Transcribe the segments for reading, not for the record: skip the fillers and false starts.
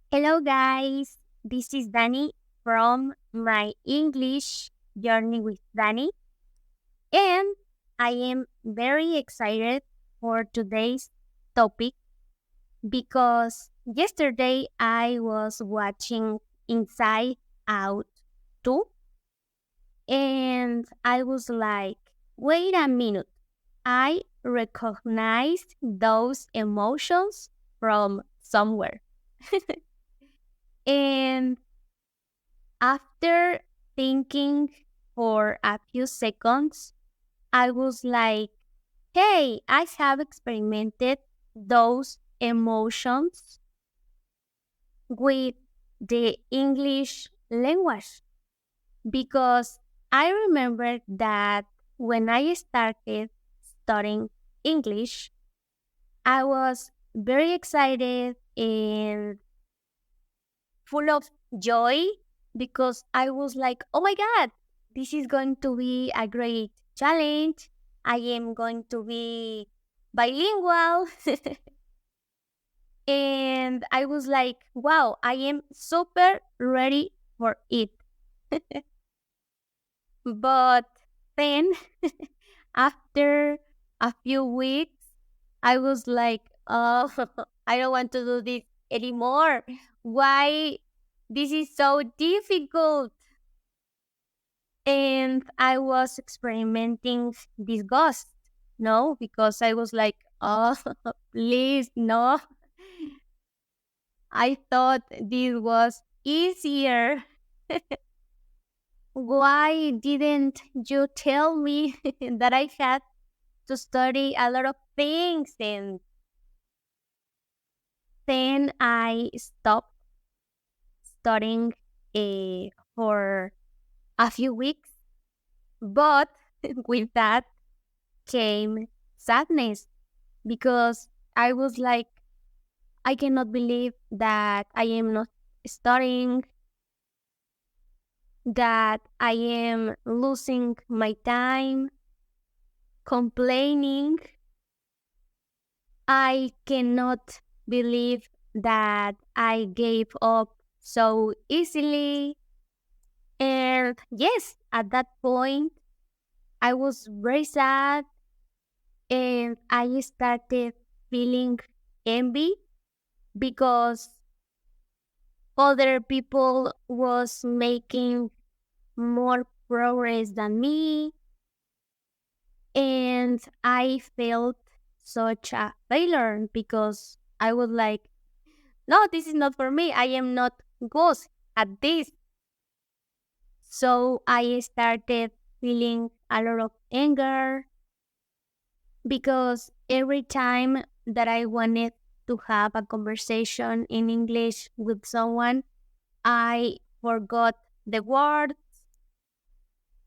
Hello, guys. This is Danny from my English Journey with Danny, and I am very excited for today's topic because yesterday I was watching Inside Out 2, and I was like, wait a minute, I recognized those emotions from somewhere. And after thinking for a few seconds, I was like, hey, I have experimented those emotions with the English language because I remember that when I started studying English, I was very excited and full of joy because I was like, oh my God, this is going to be a great challenge. I am going to be bilingual. And I was like, wow, I am super ready for it. But then after a few weeks, I was like, oh, I don't want to do this anymore. Why this is so difficult? And I was experimenting disgust, no, because I was like, oh, please, no. I thought this was easier. Why didn't you tell me that I had to study a lot of things? And then I stopped studying for a few weeks, but with that came sadness because I was like, I cannot believe that I am not studying, that I am losing my time complaining. I cannot believe that I gave up so easily. And yes, at that point, I was very sad and I started feeling envy because other people was making more progress than me, and I felt such a failure because I was like, no, this is not for me. I am not good at this. So I started feeling a lot of anger because every time that I wanted to have a conversation in English with someone, I forgot the word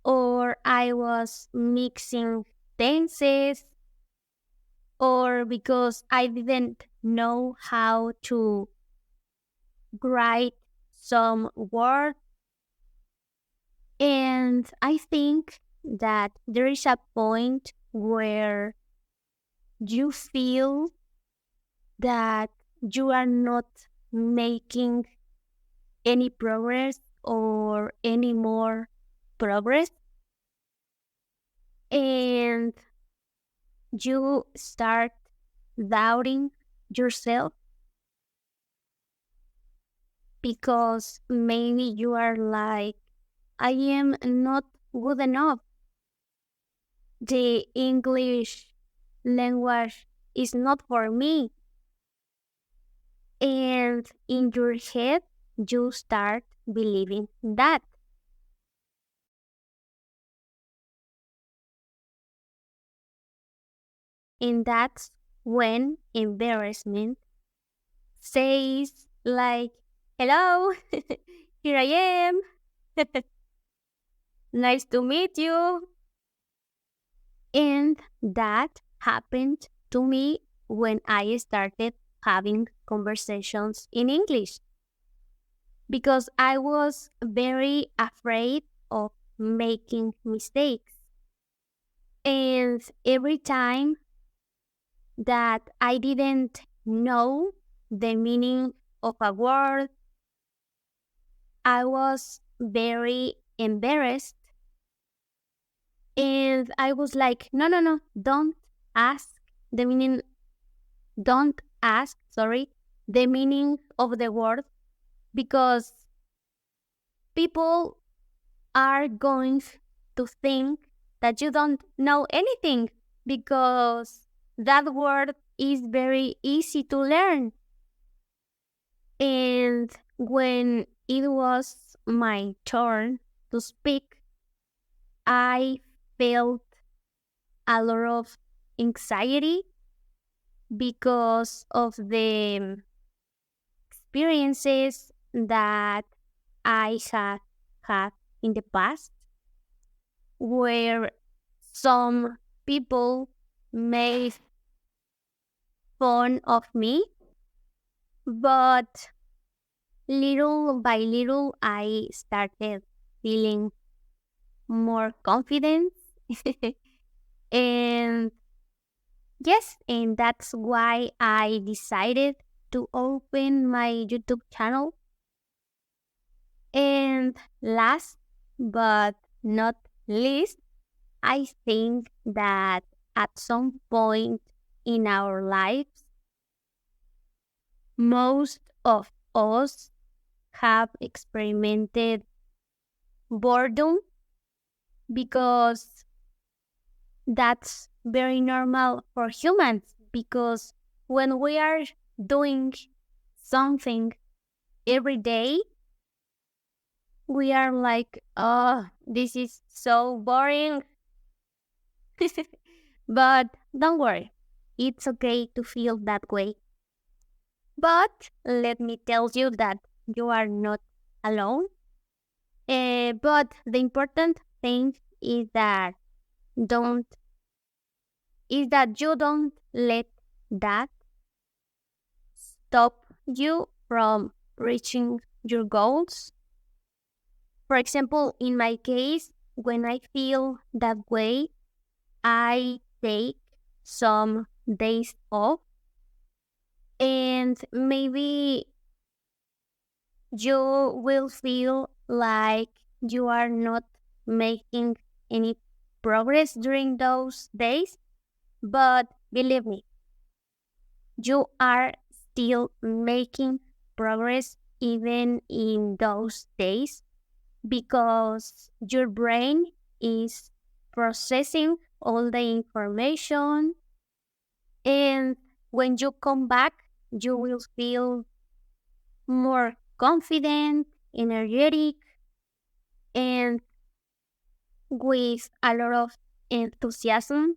or I was mixing tenses or because I didn't know how to write some word. And I think that there is a point where you feel that you are not making any progress or any more progress, and you start doubting yourself because maybe you are like, I am not good enough. The English language is not for me. And in your head, you start believing that. And that's when embarrassment says, like, hello, here I am. Nice to meet you. And that happened to me when I started having conversations in English because I was very afraid of making mistakes. And every time that I didn't know the meaning of a word, I was very embarrassed. And I was like, no, no, no, ask the meaning, don't ask, sorry, the meaning of the word because people are going to think that you don't know anything because that word is very easy to learn. And when it was my turn to speak, I felt a lot of anxiety because of the experiences that I had in the past where some people made fun of me, but little by little I started feeling more confidence. And yes, and that's why I decided to open my YouTube channel. And last but not least, I think that at some point in our lives, most of us have experimented boredom because that's very normal for humans. Because when we are doing something every day, we are like, oh, this is so boring. But don't worry, it's okay to feel that way. But let me tell you that you are not alone. But the important thing is that don't you don't let that stop you from reaching your goals. For example, in my case, when I feel that way, I take some days off, and maybe you will feel like you are not making any progress during those days. But believe me, you are still making progress even in those days because your brain is processing all the information. And when you come back, you will feel more confident, energetic, and with a lot of enthusiasm.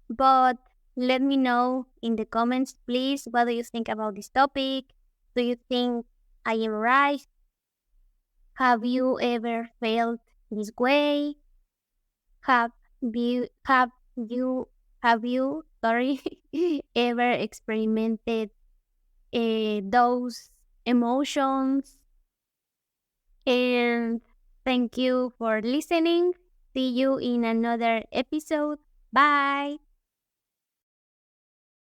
But let me know in the comments, please, what do you think about this topic? Do you think I am right? Have you ever felt this way? Have you have you sorry ever experimented those emotions? And thank you for listening. See you in another episode. Bye.